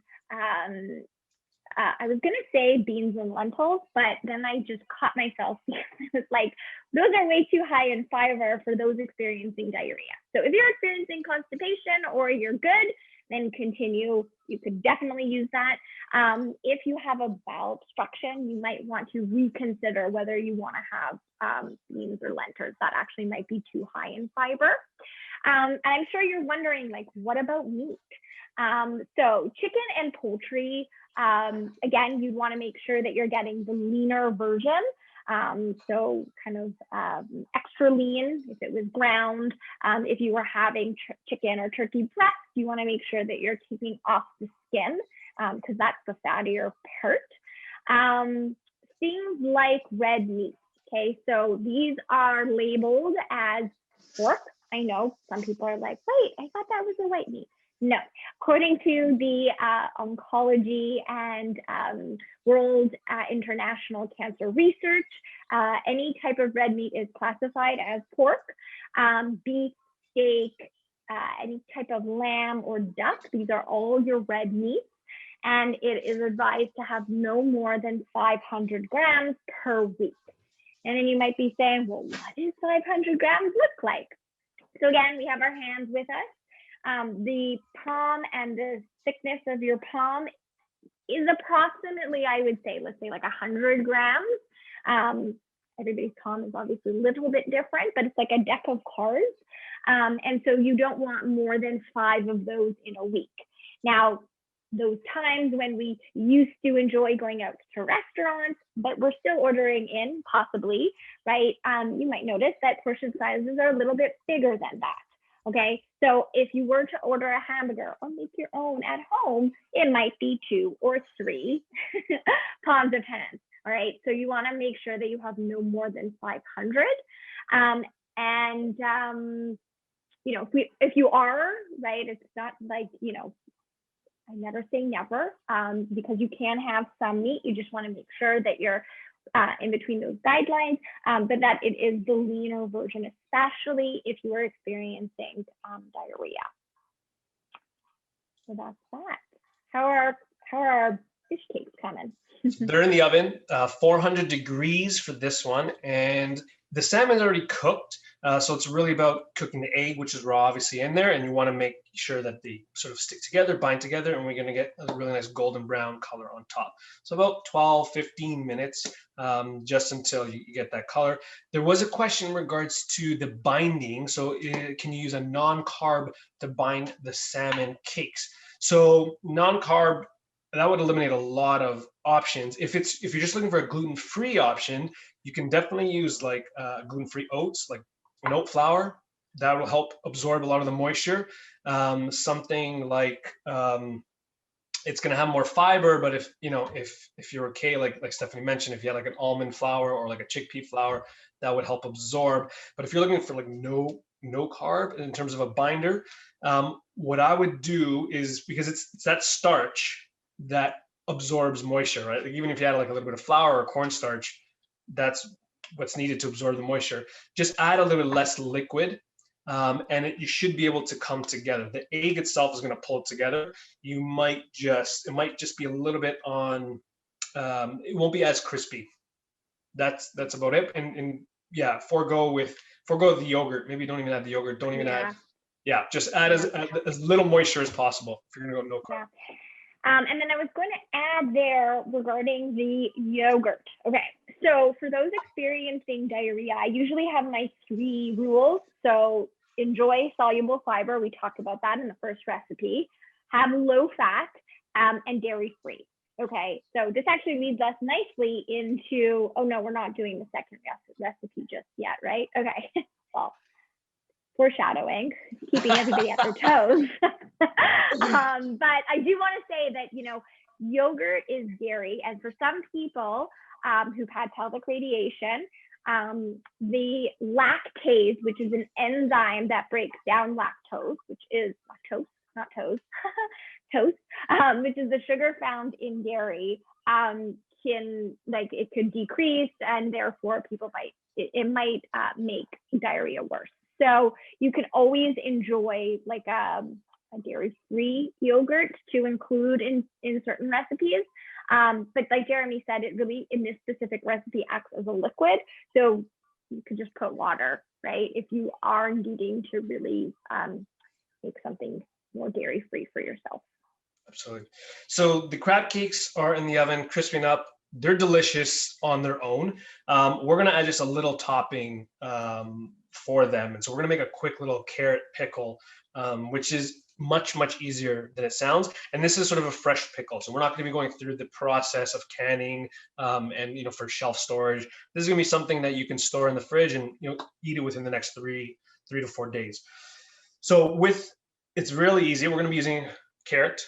I was going to say beans and lentils, but then I just caught myself. It's like, those are way too high in fiber for those experiencing diarrhea. So if you're experiencing constipation or you're good, then continue. You could definitely use that. If you have a bowel obstruction, you might want to reconsider whether you want to have beans or lentils. That actually might be too high in fiber. And I'm sure you're wondering, like, what about meat? So chicken and poultry, again, you'd want to make sure that you're getting the leaner version. So kind of extra lean if it was ground. If you were having chicken or turkey breast, you want to make sure that you're keeping off the skin because that's the fattier part. Things like red meat. Okay, so these are labeled as pork. I know some people are like, wait, I thought that was a white meat. No, according to the Oncology and World International Cancer Research, any type of red meat is classified as pork. Beef, steak, any type of lamb or duck, these are all your red meats. And it is advised to have no more than 500 grams per week. And then you might be saying, well, what does 500 grams look like? So again, we have our hands with us. The palm and the thickness of your palm is approximately, I would say, let's say like 100 grams. Everybody's palm is obviously a little bit different, but it's like a deck of cards. And so you don't want more than 5 of those in a week. Now, those times when we used to enjoy going out to restaurants, but we're still ordering in, possibly, right? You might notice that portion sizes are a little bit bigger than that. Okay, so if you were to order a hamburger or make your own at home, it might be 2 or 3 palms of hands. All right, so you want to make sure that you have no more than 500. If you are, right, it's not like, I never say never, because you can have some meat. You just want to make sure that you're in between those guidelines, but that it is the leaner version, especially if you are experiencing diarrhea. So that's that. How are our fish cakes coming? They're in the oven, 400 degrees for this one, and the salmon's already cooked. So it's really about cooking the egg, which is raw, obviously, in there, and you want to make sure that they sort of stick together, bind together, and we're going to get a really nice golden brown color on top. So about 12, 15 minutes, just until you get that color. There was a question in regards to the binding. So can you use a non-carb to bind the salmon cakes? So non-carb, that would eliminate a lot of options. If you're just looking for a gluten-free option, you can definitely use like gluten-free oats, like an oat flour. That will help absorb a lot of the moisture. Something like it's going to have more fiber, but if you're okay, like Stephanie mentioned, if you had like an almond flour or like a chickpea flour, that would help absorb. But if you're looking for like no carb in terms of a binder, what I would do is, because it's that starch that absorbs moisture, right? Like even if you add like a little bit of flour or cornstarch, that's what's needed to absorb the moisture. Just add a little bit less liquid, and you should be able to come together. The egg itself is going to pull it together. It might just be a little bit on it won't be as crispy. That's about it. And yeah, forego the yogurt. Maybe don't even add the yogurt. Don't even add. Yeah, just add as little moisture as possible if you're gonna go no carb. And then I was going to add there regarding the yogurt. Okay, so for those experiencing diarrhea, I usually have my 3 rules. So enjoy soluble fiber. We talked about that in the first recipe. Have low fat and dairy free. Okay, so this actually leads us nicely into, oh no, we're not doing the second recipe just yet, right? Okay, well, foreshadowing, keeping everybody at their toes. But I do want to say that, you know, yogurt is dairy. And for some people who've had pelvic radiation, the lactase, which is an enzyme that breaks down lactose, which is lactose, not toast, toast, which is the sugar found in dairy, it could decrease, and therefore people might make diarrhea worse. So you can always enjoy like a dairy-free yogurt to include in certain recipes. But like Geremy said, it really, in this specific recipe, acts as a liquid. So you could just put water, right? If you are needing to really make something more dairy-free for yourself. Absolutely. So the crab cakes are in the oven, crisping up. They're delicious on their own. We're gonna add just a little topping for them. And so we're gonna make a quick little carrot pickle, which is much easier than it sounds. And this is sort of a fresh pickle. So we're not gonna be going through the process of canning and, you know, for shelf storage. This is gonna be something that you can store in the fridge and, you know, eat it within the next three to 4 days. So it's really easy. We're gonna be using carrot,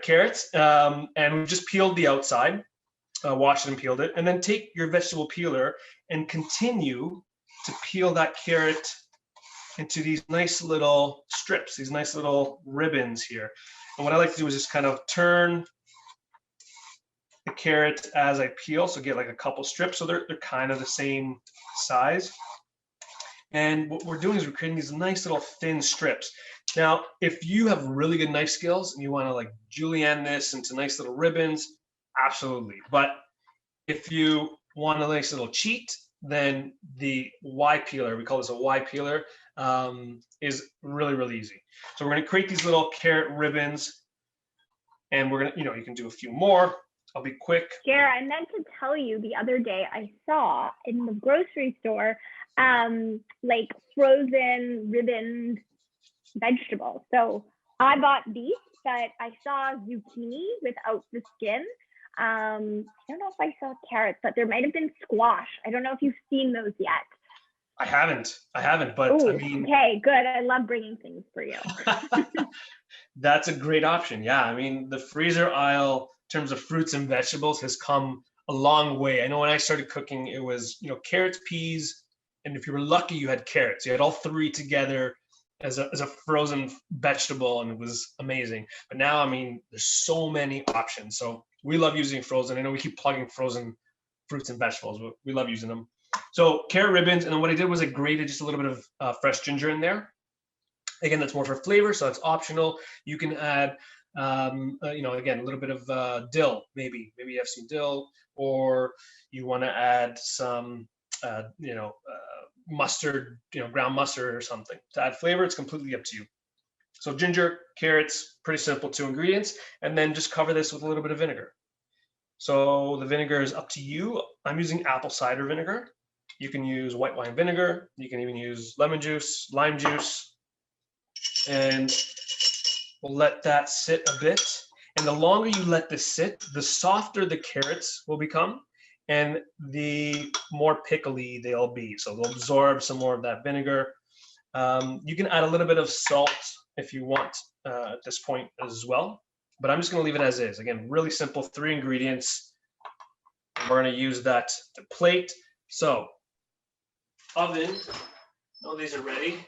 carrots. And we've just peeled the outside, washed it and peeled it. And then take your vegetable peeler and continue to peel that carrot into these nice little strips, these nice little ribbons here. And what I like to do is just kind of turn the carrot as I peel. So get like a couple strips. So they're kind of the same size. And what we're doing is we're creating these nice little thin strips. Now, if you have really good knife skills and you want to like julienne this into nice little ribbons, absolutely. But if you want a nice little cheat, then the Y peeler, we call this a Y peeler, is really easy. So we're going to create these little carrot ribbons, and we're going to, you can do a few more. I'll be quick. Ger, I meant to tell you the other day I saw in the grocery store like frozen ribboned vegetables. So I bought these, but I saw zucchini without the skin. I don't know if I saw carrots, but there might have been squash. I don't know if you've seen those yet. I haven't, but ooh, I mean. Okay, good. I love bringing things for you. That's a great option. Yeah, I mean, the freezer aisle in terms of fruits and vegetables has come a long way. I know when I started cooking, it was, carrots, peas, and if you were lucky, you had carrots. You had all 3 together as a frozen vegetable, and it was amazing. But now, I mean, there's so many options. So we love using frozen. I know we keep plugging frozen fruits and vegetables, but we love using them. So carrot ribbons, and then what I did was I grated just a little bit of fresh ginger in there. Again, that's more for flavor, so it's optional. You can add, again, a little bit of dill, maybe you have some dill, or you want to add some, mustard, ground mustard or something to add flavor. It's completely up to you. So ginger, carrots, pretty simple 2 ingredients, and then just cover this with a little bit of vinegar. So the vinegar is up to you. I'm using apple cider vinegar. You can use white wine vinegar. You can even use lemon juice, lime juice, and we'll let that sit a bit. And the longer you let this sit, the softer the carrots will become and the more pickly they'll be. So they'll absorb some more of that vinegar. You can add a little bit of salt if you want at this point as well, but I'm just gonna leave it as is. Again, really simple, 3 ingredients. We're gonna use that to plate. So oven, all these are ready.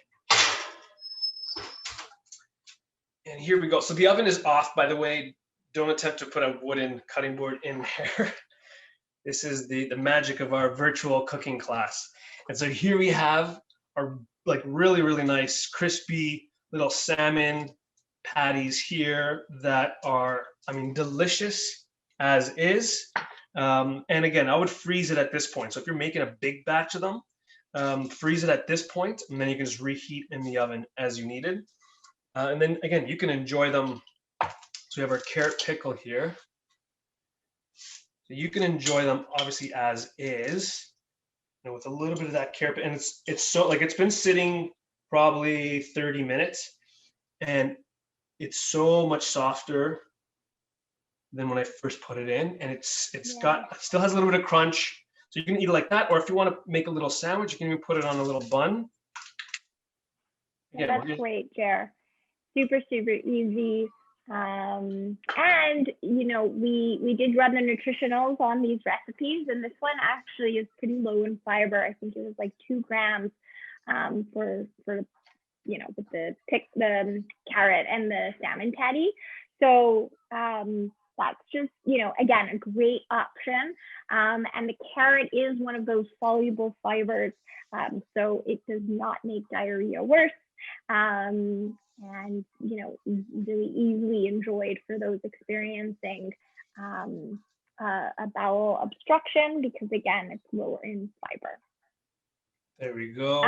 And here we go. So the oven is off, by the way. Don't attempt to put a wooden cutting board in there. This is the magic of our virtual cooking class. And so here we have our like really nice crispy little salmon patties here that are, I mean, delicious as is. And again, I would freeze it at this point. So if you're making a big batch of them, freeze it at this point, and then you can just reheat in the oven as you needed. And then again, you can enjoy them. So we have our carrot pickle here. So you can enjoy them obviously as is, with a little bit of that carrot, and it's so like it's been sitting probably 30 minutes, and it's so much softer than when I first put it in, and it still has a little bit of crunch. So you can eat it like that, or if you want to make a little sandwich, you can even put it on a little bun. That's great, Jer. Super, super easy. And we did run the nutritionals on these recipes, and this one actually is pretty low in fiber. I think it was like 2 grams for with the carrot and the salmon patty. So that's just, again, a great option. And the carrot is one of those soluble fibers, so it does not make diarrhea worse. And really easily enjoyed for those experiencing a bowel obstruction, because again, it's lower in fiber. There we go.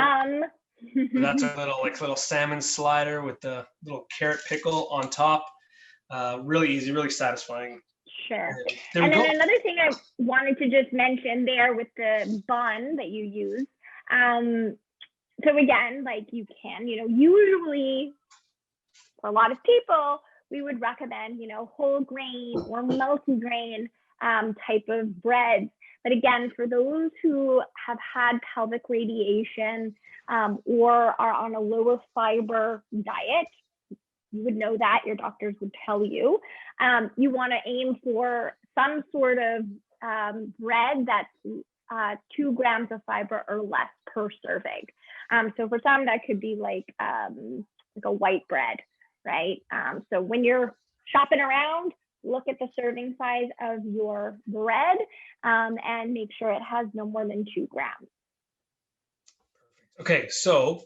That's our little salmon slider with the little carrot pickle on top. Really easy, really satisfying. Sure. And then another thing I wanted to just mention there with the bun that you use. So again, like you can, usually for a lot of people, we would recommend, whole grain or multi-grain type of bread. But again, for those who have had pelvic radiation or are on a lower fiber diet, you would know that, your doctors would tell you. You want to aim for some sort of bread that's 2 grams of fiber or less per serving. So for some, that could be like a white bread, right? So when you're shopping around, look at the serving size of your bread and make sure it has no more than 2 grams. Okay, so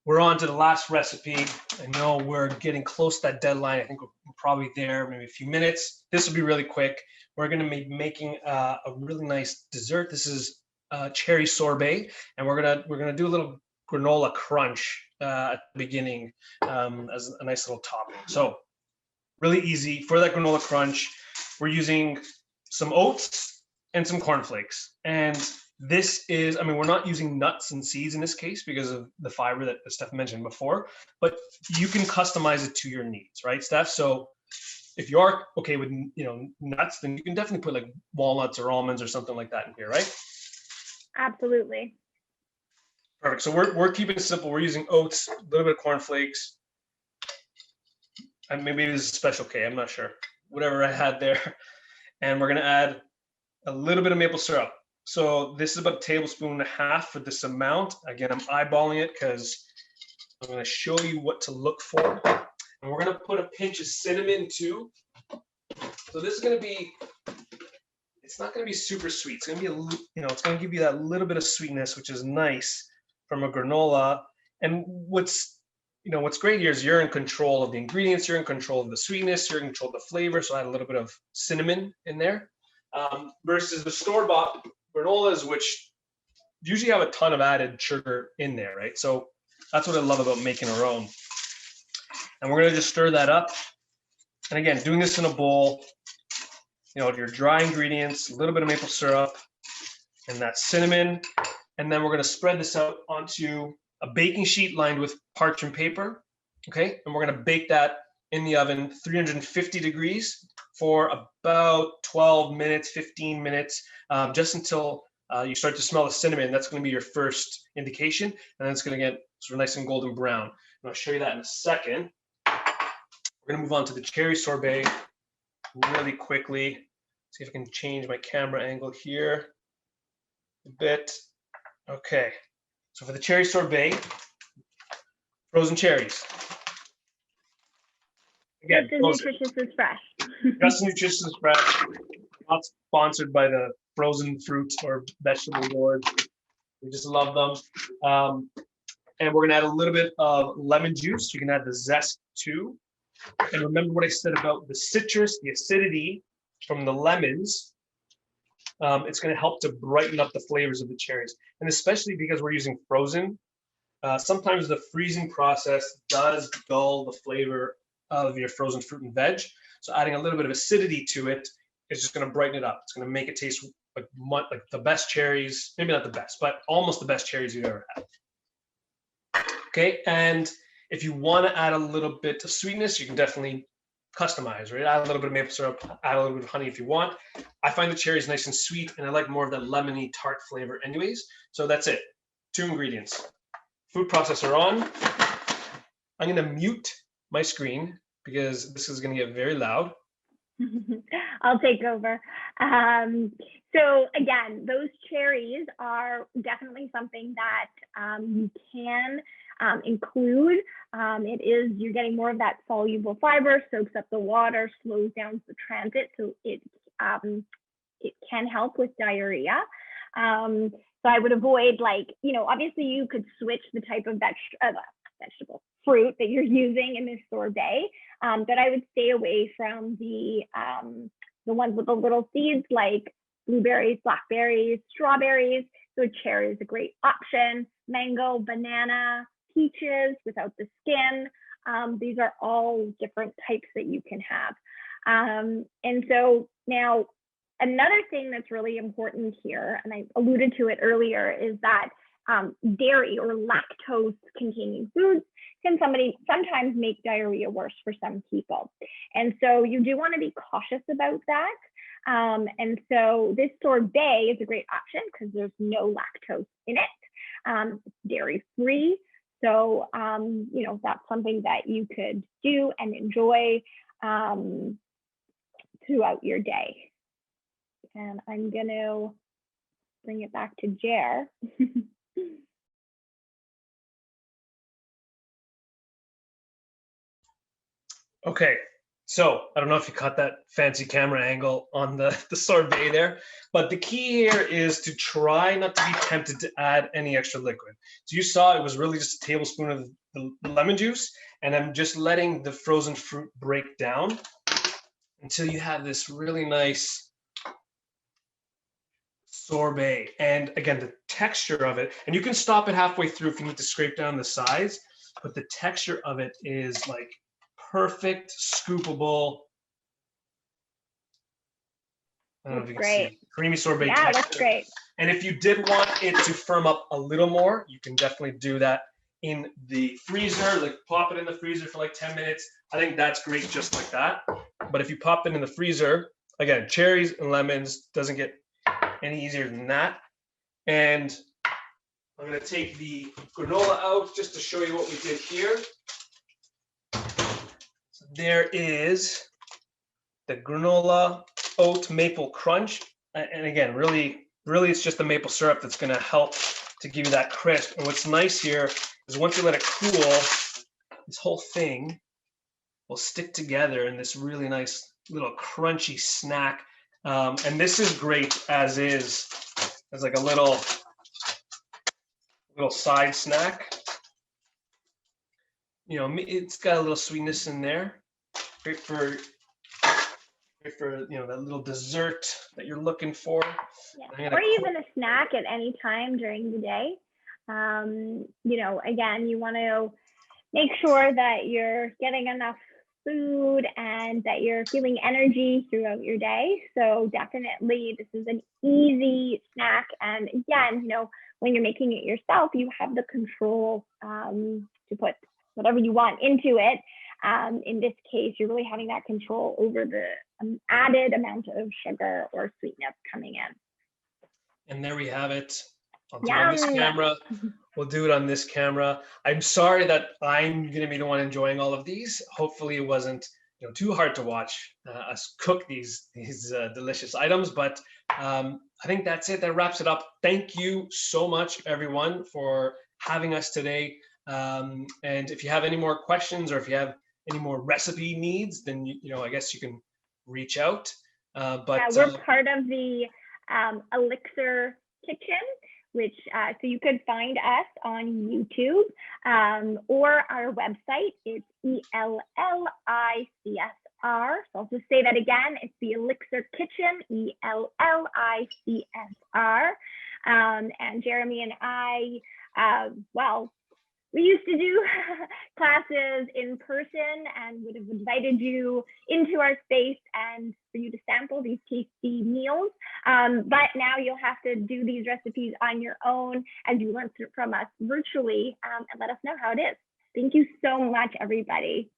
we're on to the last recipe. I know we're getting close to that deadline. I think we're probably there, maybe a few minutes. This will be really quick. We're going to be making a really nice dessert. This is cherry sorbet, and we're gonna do a little granola crunch at the beginning as a nice little topping. So really easy for that granola crunch. We're using some oats and some cornflakes, and this is, we're not using nuts and seeds in this case because of the fiber that Steph mentioned before, but you can customize it to your needs, right, Steph? So if you are okay with, nuts, then you can definitely put like walnuts or almonds or something like that in here, right? Absolutely. Perfect. So we're keeping it simple. We're using oats, a little bit of cornflakes, and maybe this is Special K, I'm not sure. Whatever I had there. And we're gonna add a little bit of maple syrup. So this is about 1.5 tablespoons for this amount. Again, I'm eyeballing it because I'm gonna show you what to look for. And we're gonna put a pinch of cinnamon too. So this is gonna be, it's not gonna be super sweet. It's gonna be it's gonna give you that little bit of sweetness, which is nice from a granola. And what's great here is you're in control of the ingredients, you're in control of the sweetness, you're in control of the flavor. So I add a little bit of cinnamon in there. Versus the store-bought granolas, which usually have a ton of added sugar in there, right? So that's what I love about making our own. And we're gonna just stir that up. And again, doing this in a bowl, your dry ingredients, a little bit of maple syrup, and that cinnamon. And then we're gonna spread this out onto a baking sheet lined with parchment paper, okay? And we're gonna bake that in the oven, 350 degrees for about 12 minutes, 15 minutes, just until you start to smell the cinnamon. That's gonna be your first indication. And then it's gonna get sort of nice and golden brown. And I'll show you that in a second. We're gonna move on to the cherry sorbet really quickly. See if I can change my camera angle here a bit. Okay, so for the cherry sorbet, frozen cherries. Again, Just as nutritious as fresh. Just nutritious as fresh. Not sponsored by the frozen fruit or vegetable lord. We just love them. And we're gonna add a little bit of lemon juice. You can add the zest too. And remember what I said about the citrus, the acidity from the lemons, it's going to help to brighten up the flavors of the cherries. And especially because we're using frozen, sometimes the freezing process does dull the flavor of your frozen fruit and veg. So adding a little bit of acidity to it is just going to brighten it up. It's going to make it taste like the best cherries, maybe not the best, but almost the best cherries you've ever had. Okay, and if you want to add a little bit of sweetness, you can definitely customize, right? Add a little bit of maple syrup, add a little bit of honey if you want. I find the cherries nice and sweet, and I like more of that lemony tart flavor anyways. So that's it, 2 ingredients. Food processor on. I'm going to mute my screen because this is going to get very loud. I'll take over. So again, those cherries are definitely something that you can include. You're getting more of that soluble fiber, soaks up the water, slows down the transit, so it can help with diarrhea. So I would avoid, like, obviously you could switch the type of vegetable fruit that you're using in this sorbet, but I would stay away from the ones with the little seeds like blueberries, blackberries, strawberries. So cherry is a great option. Mango, banana, peaches without the skin. These are all different types that you can have. And so now another thing that's really important here, and I alluded to it earlier, is that dairy or lactose containing foods can sometimes make diarrhea worse for some people. And so you do want to be cautious about that. And so this sorbet is a great option because there's no lactose in it. It's dairy free. So, that's something that you could do and enjoy throughout your day. And I'm going to bring it back to Jer. Okay, so I don't know if you caught that fancy camera angle on the sorbet there, but the key here is to try not to be tempted to add any extra liquid. So you saw it was really just a tablespoon of the lemon juice, and I'm just letting the frozen fruit break down until you have this really nice sorbet. And again, the texture of it, and you can stop it halfway through if you need to scrape down the sides, but the texture of it is like perfect, scoopable. I don't know if you can see creamy sorbet texture. Yeah, that's great. And if you did want it to firm up a little more, you can definitely do that in the freezer, like pop it in the freezer for like 10 minutes. I think that's great just like that. But if you pop it in the freezer, again, cherries and lemons, doesn't get any easier than that. And I'm going to take the granola out just to show you what we did here. So there is the granola oat maple crunch. And again, really it's just the maple syrup that's going to help to give you that crisp. And what's nice here is once you let it cool, this whole thing will stick together in this really nice little crunchy snack. And this is great as like a little side snack. It's got a little sweetness in there. Great for that little dessert that you're looking for. Yeah. Or even a snack at any time during the day. Again, you want to make sure that you're getting enough food and that you're feeling energy throughout your day. So definitely this is an easy snack. And again, when you're making it yourself, you have the control to put whatever you want into it. In this case, you're really having that control over the added amount of sugar or sweetness coming in. And there we have it. I'll do it on this camera. We'll do it on this camera. I'm sorry that I'm going to be the one enjoying all of these. Hopefully it wasn't too hard to watch us cook these delicious items, but I think that's it. That wraps it up. Thank you so much, everyone, for having us today. And if you have any more questions or if you have any more recipe needs, then I guess you can reach out. But we're part of the Elixir Kitchen, which so you could find us on YouTube or our website. It's So I'll just say that again. It's the Elixir Kitchen, ELLICSR. And Geremy and I, well, we used to do classes in person and would have invited you into our space and for you to sample these tasty meals. But now you'll have to do these recipes on your own as you learn from us virtually, and let us know how it is. Thank you so much, everybody.